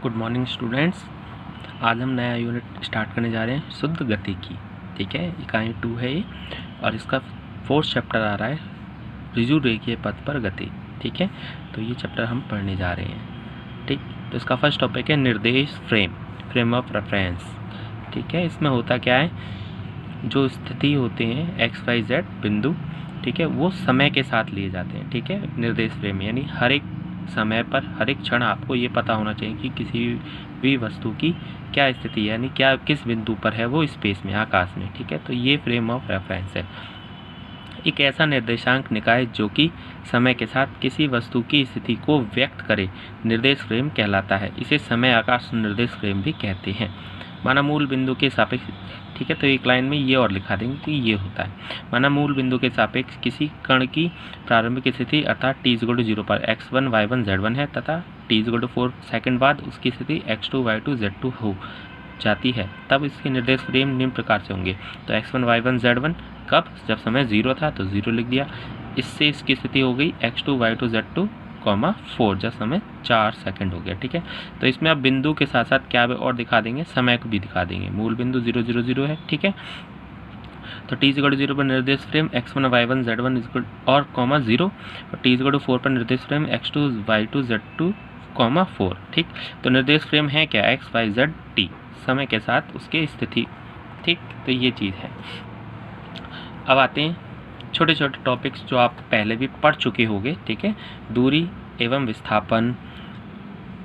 Good morning students. आज हम नया यूनिट स्टार्ट करने जा रहे हैं शुद्ध गति की। ठीक है, इकाई 2 है ये और इसका 4th चैप्टर आ रहा है ऋजु रेखीय पथ पर गति। ठीक है, तो ये चैप्टर हम पढ़ने जा रहे हैं। ठीक, तो इसका फर्स्ट टॉपिक है निर्देश फ्रेम ऑफ रेफरेंस। ठीक है, इसमें होता क्या है, जो स्थिति होते हैं XYZ बिंदु, ठीक है, वो समय के साथ लिए जाते हैं। ठीक है, निर्देश फ्रेम यानी हर एक समय पर हर एक क्षण आपको ये पता होना चाहिए कि किसी भी वस्तु की क्या स्थिति है, यानी क्या किस बिंदु पर है वो स्पेस में, आकाश में। ठीक है, तो ये फ्रेम ऑफ रेफरेंस है। एक ऐसा निर्देशांक निकाय जो कि समय के साथ किसी वस्तु की स्थिति को व्यक्त करे निर्देश फ्रेम कहलाता है। इसे समय आकाश निर्देश फ्रेम भी कहते हैं। माना मूल बिंदु के सापेक्ष, ठीक है, तो एक लाइन में ये और लिखा देंगे कि ये होता है। माना मूल बिंदु के सापेक्ष किसी कण की प्रारंभिक स्थिति अर्थात t=0 पर x1 y1 z1 है तथा t=4 सेकंड बाद उसकी स्थिति x2 y2 z2 हो जाती है, तब इसके निर्देश फ्रेम निम्न प्रकार से होंगे। तो x1 y1 z1 कब, जब समय 0 था तो 0 लिख दिया। इससे इसकी स्थिति हो गई x2 y2 z2 4 जब समय 4 सेकंड हो गया। ठीक है, तो इसमें अब बिंदु के साथ साथ क्या और दिखा देंगे, समय को भी दिखा देंगे। मूल बिंदु 0 0 0 है। ठीक है, तो t=0 पर निर्देश फ्रेम x1 y1 z1 और 0 और t=4 पर निर्देश फ्रेम x2 y2 z2 4। ठीक, तो निर्देश फ्रेम है क्या, x y z t, समय के साथ उसकी स्थिति। ठीक, तो ये चीज़ है। अब आते हैं छोटे छोटे टॉपिक्स जो आप पहले भी पढ़ चुके होंगे। ठीक है, दूरी एवं विस्थापन,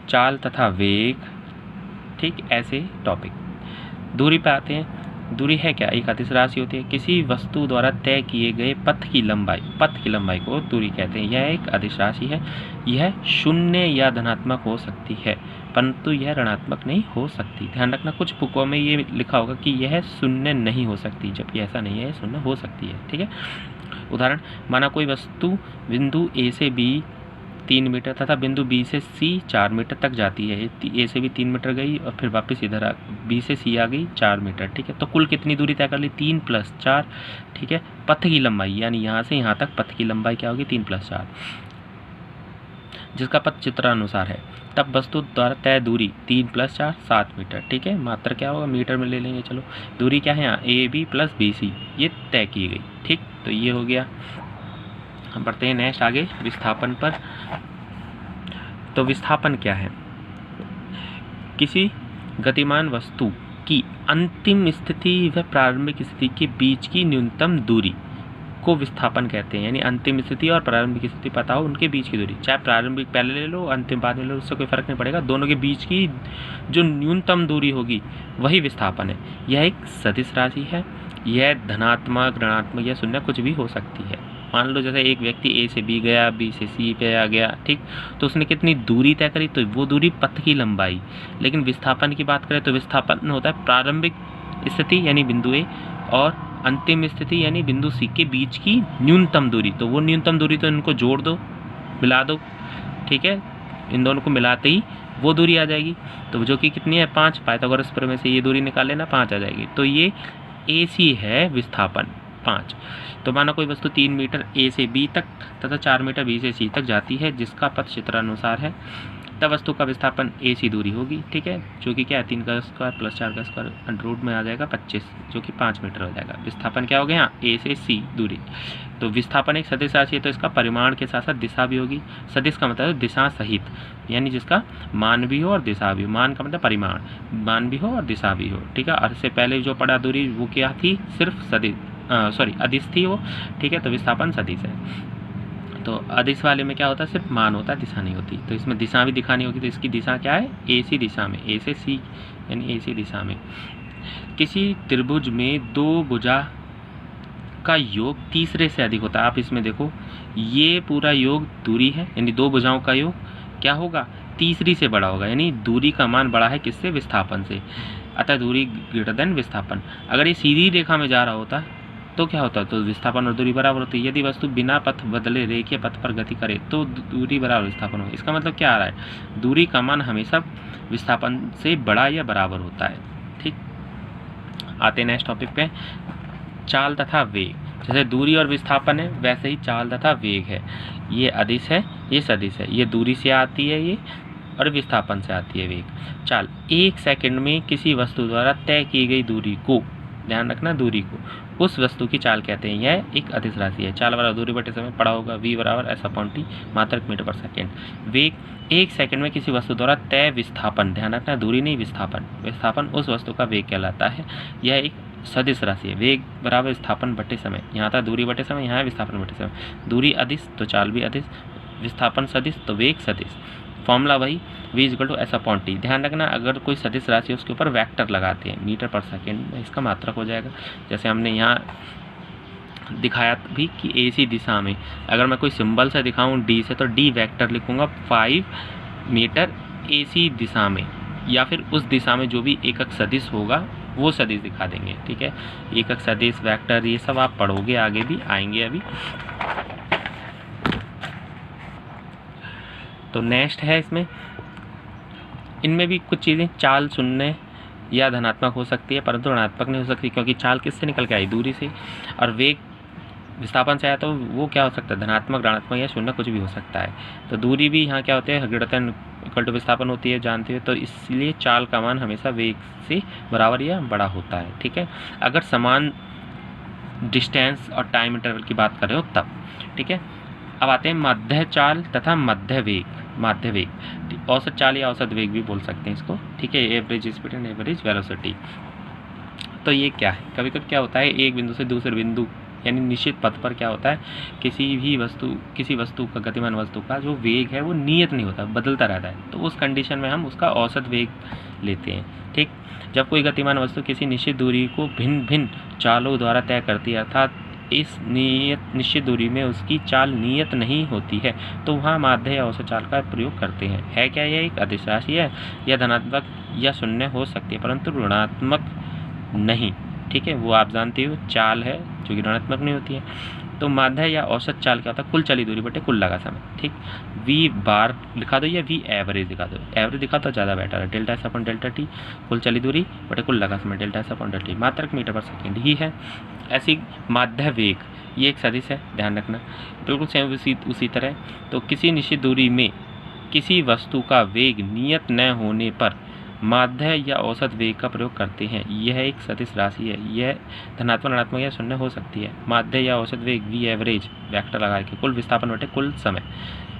चाल तथा वेग। ठीक, ऐसे टॉपिक। दूरी पे आते हैं। दूरी है क्या, एक अदिश राशि होती है। किसी वस्तु द्वारा तय किए गए पथ की लंबाई को दूरी कहते हैं। यह एक अदिश राशि है। यह शून्य या धनात्मक हो सकती है, परंतु यह ऋणात्मक नहीं हो सकती। ध्यान रखना, कुछ बुकों में ये लिखा होगा कि यह शून्य नहीं हो सकती, जबकि ऐसा नहीं है, शून्य हो सकती है। ठीक है, उदाहरण, माना कोई वस्तु बिंदु A से B 3 मीटर तथा बिंदु B से C 4 मीटर तक जाती है। A से भी 3 मीटर गई और फिर वापस इधर B से C आ गई 4 मीटर। ठीक है, तो कुल कितनी दूरी तय कर ली, 3 + 4। ठीक है, पथ की लंबाई यानी यहाँ से यहाँ तक पथ की लंबाई क्या होगी, 3 + 4, जिसका पथ चित्रानुसार है। तब वस्तु द्वारा तय दूरी 3 + 4 7 मीटर। ठीक है, मात्रा क्या होगा, मीटर में ले लेंगे। चलो, दूरी क्या है यहाँ, AB + BC, ये तय की गई। ठीक, तो ये हो गया। हम बढ़ते हैं नेक्स्ट आगे विस्थापन पर। तो विस्थापन क्या है, किसी गतिमान वस्तु की अंतिम स्थिति व प्रारंभिक स्थिति के बीच की न्यूनतम दूरी को विस्थापन कहते हैं। यानी अंतिम स्थिति और प्रारंभिक स्थिति पता हो, उनके बीच की दूरी, चाहे प्रारंभिक पहले ले लो अंतिम बाद में ले लो, उससे कोई फर्क नहीं पड़ेगा, दोनों के बीच की जो न्यूनतम दूरी होगी वही विस्थापन है। यह एक सदिश राशि है। यह धनात्मक, ऋणात्मक या शून्य कुछ भी हो सकती है। मान लो जैसे एक व्यक्ति A से B गया, B से C पे आ गया। ठीक, तो उसने कितनी दूरी तय करी, तो वो दूरी पथ की लंबाई। लेकिन विस्थापन की बात करें तो विस्थापन होता है प्रारंभिक स्थिति यानी बिंदु A और अंतिम स्थिति यानी बिंदु C के बीच की न्यूनतम दूरी। तो वो न्यूनतम दूरी तो इनको जोड़ दो, मिला दो। ठीक है, इन दोनों को मिलाते ही वो दूरी आ जाएगी। तो जो कि कितनी है, 5। पाइथागोरस प्रमेय से ये दूरी निकाल लेना, 5 आ जाएगी। तो ये AC है विस्थापन, 5। तो माना कोई वस्तु 3 मीटर A से B तक तथा 4 मीटर B से C तक जाती है, जिसका पथ चित्रानुसार है, तब वस्तु का विस्थापन AC दूरी होगी। ठीक है, जो कि क्या है, 3 का स्क्वायर + 4 का स्क्वायर अंडर में आ जाएगा 25, जो कि 5 मीटर हो जाएगा। विस्थापन क्या हो गया, यहाँ A से C दूरी। तो विस्थापन एक सदिश राशि है, तो इसका परिमाण के साथ साथ दिशा भी होगी। सदिश का मतलब दिशा सहित, यानी जिसका मान भी हो और दिशा भी हो। मान का मतलब परिमाण, मान भी हो और दिशा भी हो। ठीक है, और इससे पहले जो पड़ा दूरी वो क्या थी, सिर्फ सदिश अदिश थी वो। ठीक है, तो विस्थापन सदिश है। तो अदिश वाले में क्या होता है, सिर्फ मान होता है, दिशा नहीं होती। तो इसमें दिशा भी दिखानी होगी, तो इसकी दिशा क्या है, AC दिशा में, A से C यानी AC दिशा में। किसी त्रिभुज में 2 भुजा का योग तीसरे से अधिक होता है। आप इसमें देखो, ये पूरा योग दूरी है, यानी 2 भुजाओं का योग क्या होगा, तीसरी से बड़ा होगा। यानी दूरी का मान बड़ा है किससे, विस्थापन से। अतः दूरी ग्रेटर देन विस्थापन। अगर ये सीधी रेखा में जा रहा होता तो क्या होता, तो विस्थापन और दूरी बराबर होती है। यदि वस्तु बिना पथ बदले रेखीय पथ पर गति करे तो दूरी बराबर विस्थापन होगा। इसका मतलब क्या आ रहा है, दूरी का मान हमेशा विस्थापन से बड़ा या बराबर होता है। ठीक, आते हैं नेक्स्ट टॉपिक पे, चाल तथा वेग। जैसे दूरी और विस्थापन है, वैसे ही चाल तथा वेग है। ये अदिश है, ये सदिश है। ये दूरी से आती है ये, और विस्थापन से आती है वेग। चाल 1 सेकंड में किसी वस्तु द्वारा तय की गई दूरी को, ध्यान रखना दूरी को, उस वस्तु की चाल कहते हैं। यह एक अदिश राशि है। चाल बराबर दूरी बटे समय पड़ा होगा, v बराबर s/t मात्रक मीटर पर सेकेंड। वेग 1 सेकंड में किसी वस्तु द्वारा तय विस्थापन, ध्यान रखना दूरी नहीं विस्थापन, विस्थापन उस वस्तु का वेग कहलाता है। यह एक सदिश राशि है। वेग बराबर विस्थापन बटे समय, यहाँ था दूरी बटे समय, यहाँ है विस्थापन बटे समय। दूरी अदिश तो चाल भी अदिश, विस्थापन सदिश तो वेग सदिश। फॉर्मूला वही v = s/t। ध्यान रखना अगर कोई सदिश राशि है उसके ऊपर वेक्टर लगाते हैं मीटर पर सेकेंड में, इसका मात्रक हो जाएगा। जैसे हमने यहाँ दिखाया भी कि AC दिशा में अगर मैं कोई सिंबल से दिखाऊं D से, तो D वेक्टर लिखूंगा 5 मीटर AC दिशा में, या फिर उस दिशा में जो भी एकक सदिश होगा वो सदिश दिखा देंगे। ठीक है, एकक सदिश वेक्टर ये सब आप पढ़ोगे, आगे भी आएंगे अभी। तो नेक्स्ट है इसमें, इनमें भी कुछ चीज़ें चाल शून्य या धनात्मक हो सकती है, परंतु ऋणात्मक नहीं हो सकती, क्योंकि चाल किससे निकल के आई, दूरी से, और वेग विस्थापन से आया तो वो क्या हो सकता है, धनात्मक ऋणात्मक या शून्य कुछ भी हो सकता है। तो दूरी भी यहाँ क्या होते हैं, ऋणात्मक इक्वल टू विस्थापन होती है, जानते हो। तो इसलिए चाल का मान हमेशा वेग से बराबर या बड़ा होता है। ठीक है, अगर समान डिस्टेंस और टाइम इंटरवल की बात कर रहे हो तब। ठीक है, अब आते हैं मध्य चाल तथा मध्य वेग। माध्य वेग, औसत चाल या औसत वेग भी बोल सकते हैं इसको। ठीक है, average speed and average velocity. तो ये क्या है, कभी कभी क्या होता है, एक बिंदु से दूसरे बिंदु यानी निश्चित पथ पर क्या होता है, किसी वस्तु का, गतिमान वस्तु का जो वेग है वो नियत नहीं होता, बदलता रहता है। तो उस कंडीशन में हम उसका औसत वेग लेते हैं। ठीक, जब कोई गतिमान वस्तु किसी निश्चित दूरी को भिन्न भिन्न चालों द्वारा तय करती है, अर्थात इस निश्चित दूरी में उसकी चाल नियत नहीं होती है, तो वहाँ माध्य या औसत चाल का प्रयोग करते हैं। है क्या, यह एक अदिश राशि है, यह धनात्मक या शून्य हो सकती है, परंतु ऋणात्मक नहीं। ठीक है, वो आप जानते हो चाल है जो कि ऋणात्मक नहीं होती है। तो माध्य या औसत चाल क्या होता है, कुल चली दूरी बटे कुल लगा समय। ठीक, v बार लिखा दो या v एवरेज दिखा दो, एवरेज दिखा तो ज़्यादा बेटर है। डेल्टा s/t कुल चली दूरी बटे कुल लगा समय, डेल्टा s/t मात्रक मीटर पर सेकेंड ही है। ऐसी माध्य वेग ये एक सदिश है, ध्यान रखना। बिल्कुल सेम उसी तरह, तो किसी निश्चित दूरी में किसी वस्तु का वेग नियत न होने पर माध्य या औसत वेग का प्रयोग करते हैं। यह एक सदिश राशि है, यह धनात्मक, ऋणात्मक या शून्य हो सकती है। माध्य या औसत वेग v एवरेज वेक्टर लगा के कुल विस्थापन बटे कुल समय।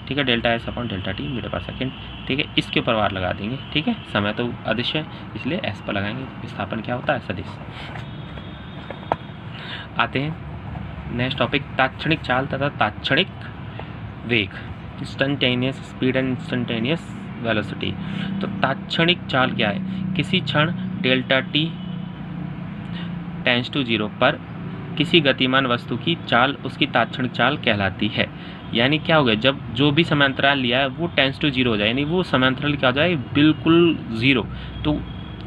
ठीक है, डेल्टा s/t मीटर पर सेकेंड। ठीक है, इसके ऊपर वार लगा देंगे। ठीक है, समय तो अदिश है इसलिए s पर लगाएंगे, विस्थापन क्या होता है, सदिश। आते हैं नेक्स्ट टॉपिक, तात्क्षणिक चाल तथा तात्क्षणिक वेग, instantaneous speed and instantaneous velocity. तो तात्क्षणिक चाल क्या है, किसी क्षण डेल्टा t टेंड्स टू 0 पर किसी गतिमान वस्तु की चाल उसकी तात्क्षणिक चाल कहलाती है। यानी क्या हो गया, जब जो भी समांतराल लिया है वो टेंड्स टू 0 हो जाए, यानी वो समांतराल क्या हो जाए, बिल्कुल 0। तो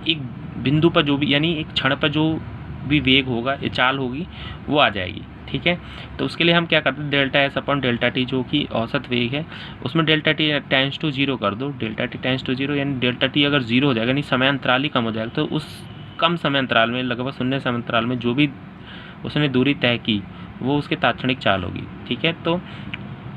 एक बिंदु पर जो भी, यानी एक क्षण पर जो भी वेग होगा, ये चाल होगी, वो आ जाएगी। ठीक है, तो उसके लिए हम क्या करते हैं, डेल्टा s/t जो कि औसत वेग है, उसमें डेल्टा t टेंड्स टू 0 कर दो। डेल्टा t टेंड्स टू 0 यानी डेल्टा t अगर 0 हो जाएगा, यानी समय अंतराल ही कम हो जाएगा, तो उस कम समय अंतराल में, लगभग शून्य समय अंतराल में जो भी उसने दूरी तय की वो उसकी तात्क्षणिक चाल होगी। ठीक है, तो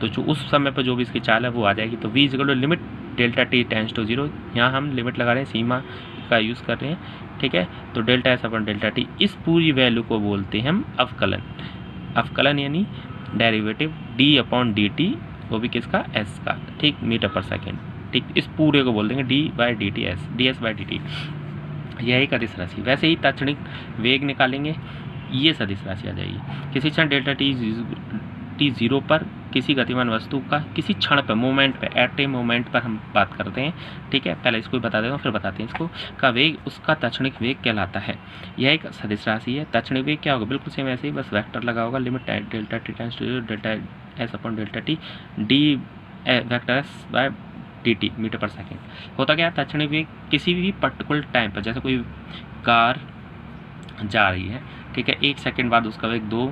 जो उस समय पर जो भी इसकी चाल है वो आ जाएगी। तो v = limit delta t tends to 0, यहाँ हम लिमिट लगा रहे हैं, सीमा का यूज़ कर रहे हैं। ठीक है, तो डेल्टा s/t इस पूरी वैल्यू को बोलते हैं हम अवकलन। अवकलन यानी डेरिवेटिव d/dt, वो भी किसका, s का। ठीक, मीटर पर सेकेंड। ठीक, इस पूरे को बोल देंगे d/dt s, ds/dt। यह एक अदिश राशि। वैसे ही तात्क्षणिक वेग निकालेंगे, ये सदिश राशि आ जाएगी। किसी क्षण डेल्टा t 0 पर किसी गतिमान वस्तु का किसी क्षण पर, मोमेंट पे, एट ए मोमेंट पर हम बात करते हैं। ठीक है, पहले इसको बता देता हूँ फिर बताते हैं इसको, का वेग उसका तात्क्षणिक वेग कहलाता है। यह एक सदिश राशि है। तात्क्षणिक वेग क्या होगा, बिल्कुल सेम ऐसे ही, बस वेक्टर लगा होगा, limit delta t tends to 0 delta s/t d vector s/dt metre पर सेकेंड। होता क्या है, तात्क्षणिक वेग किसी भी पर्टिकुलर टाइम पर, जैसे कोई कार जा रही है, ठीक है, 1 सेकेंड बाद उसका वेग 2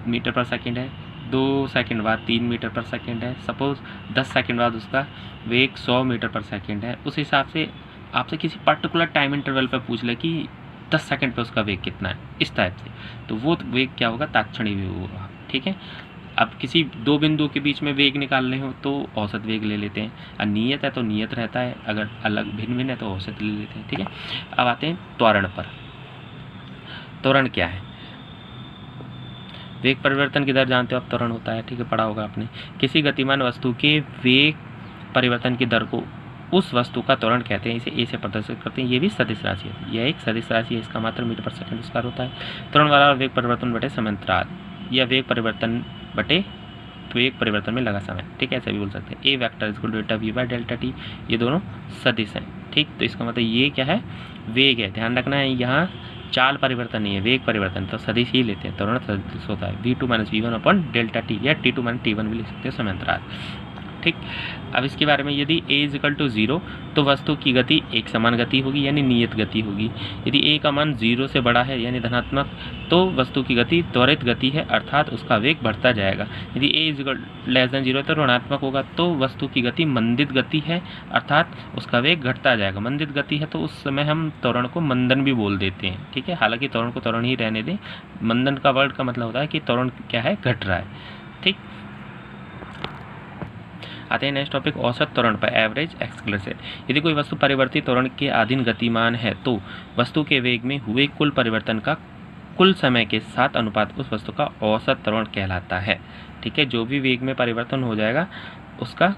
मीटर पर सेकेंड है, 2 सेकेंड बाद 3 मीटर पर सेकेंड है, सपोज 10 सेकेंड बाद उसका वेग 100 मीटर पर सेकेंड है। उस हिसाब से आपसे किसी पर्टिकुलर टाइम इंटरवल पर पूछ ले कि 10 सेकेंड पे उसका वेग कितना है, इस टाइप से, तो वो वेग क्या होगा, तात्क्षणिक वेग होगा। ठीक है, अब किसी दो बिंदु के बीच में वेग निकालने हो तो औसत वेग ले लेते हैं, और नियत है तो नियत रहता है, अगर अलग भिन्न भिन्न है तो औसत ले लेते हैं। ठीक है, अब आते हैं त्वरण पर। त्वरण क्या है? वेग परिवर्तन की दर जानते हो आप, त्वरण होता है, ठीक है, पढ़ा होगा आपने। किसी गतिमान वस्तु के वेग परिवर्तन की दर को उस वस्तु का त्वरण कहते हैं, इसे ए से प्रदर्शित करते हैं। ये भी सदिश राशि है, यह एक सदिश राशि है, इसका मात्रा मीटर पर सेकंड स्क्वायर होता है। त्वरण वाला वेग परिवर्तन बटे समांतराल, या वेग परिवर्तन बटे वेग परिवर्तन में लगा समय, ठीक है, ऐसे भी बोल सकते हैं। A vector equal to delta v by delta t, ये दोनों सदिश हैं, ठीक। तो इसका मतलब ये क्या है? वेग है। ध्यान रखना है, यहाँ चाल परिवर्तन नहीं है, वेग परिवर्तन, तो सदिश ही लेते हैं, त्वरण सदिश होता है। v2 minus v one upon delta t, या t2 माइनस t1 भी लिख सकते हैं समांतराल, ठीक। अब इसके बारे में, यदि a इज इक्वल टू 0 तो वस्तु की गति एक समान गति होगी, यानी नियत गति होगी। यदि a का मान 0 से बड़ा है यानी धनात्मक, तो वस्तु की गति त्वरित गति है, अर्थात उसका वेग बढ़ता जाएगा। यदि a is equal less than 0 तो ऋणात्मक होगा, तो वस्तु की गति मंदित गति है, अर्थात उसका वेग घटता जाएगा। मंदित गति है तो उस समय हम त्वरण को मंदन भी बोल देते हैं, ठीक है। हालांकि त्वरण को त्वरण ही रहने दें, मंदन का वर्ड का मतलब होता है कि त्वरण क्या है, घट रहा है, ठीक। आते हैं नेक्स्ट टॉपिक, औसत त्वरण पर, एवरेज एक्सेलरेशन। यदि कोई वस्तु परिवर्तित त्वरण के अधीन गतिमान है तो वस्तु के वेग में हुए कुल परिवर्तन का कुल समय के साथ अनुपात उस वस्तु का औसत त्वरण कहलाता है, ठीक है। जो भी वेग में परिवर्तन हो जाएगा उसका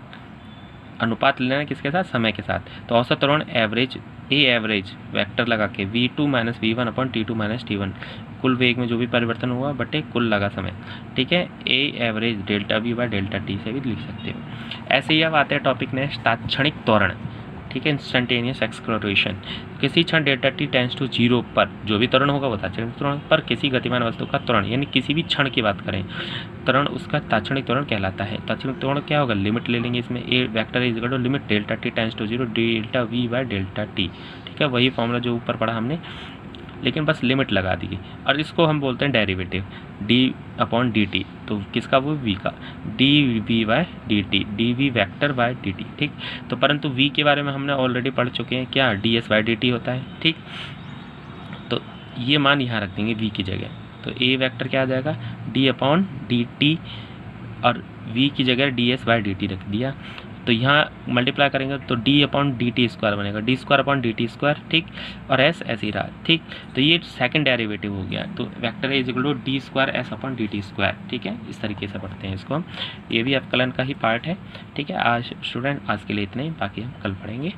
अनुपात लेना किसके साथ? समय के साथ। तो औसत त्वरण एवरेज, ए एवरेज वेक्टर लगा के v2 minus v one upon t2 minus t1, कुल वेग में जो भी परिवर्तन हुआ बटे कुल लगा समय, ठीक है। ए average delta v by delta T से भी लिख सकते हो। ऐसे ही अब आते हैं टॉपिक नेक्स्ट, तात्क्षणिक त्वरण, ठीक है, इंस्टेंटेनियस एक्सेलरेशन। किसी क्षण डेल्टा टी टेंड्स टू 0 पर जो भी त्वरण होगा वो तात्क्षणिक त्वरण पर किसी गतिमान वस्तु का त्वरण, यानी किसी भी क्षण की बात करें, त्वरण उसका तात्क्षणिक त्वरण कहलाता है। तात्क्षणिक त्वरण क्या होगा? लिमिट ले लेंगे इसमें, a vector is equal to limit delta t tends to 0 delta v by delta t, ठीक है। वही फॉर्मूला जो ऊपर पढ़ा हमने, लेकिन बस लिमिट लगा दी। और इसको हम बोलते हैं derivative, d upon d t, तो किसका? वो वी का, d v by d t, d v vector by d t, ठीक। तो परंतु वी के बारे में हमने ऑलरेडी पढ़ चुके हैं, क्या? D s by d t होता है, ठीक। तो ये मान यहाँ रख देंगे वी की जगह, तो ए वैक्टर क्या आ जाएगा? डी अपॉन डी टी, और वी की जगह d s by d t रख दिया। तो यहाँ मल्टीप्लाई करेंगे तो d upon d t square बनेगा, d square upon d t square, ठीक। और s ऐसे ही रहा, ठीक। तो ये सेकंड डेरिवेटिव हो गया, तो vector is equal to d square s upon d t square, ठीक है। इस तरीके से पढ़ते हैं इसको हम, ये भी अवकलन का ही पार्ट है, ठीक है। आज स्टूडेंट, आज के लिए इतना ही, बाकी हम कल पढ़ेंगे।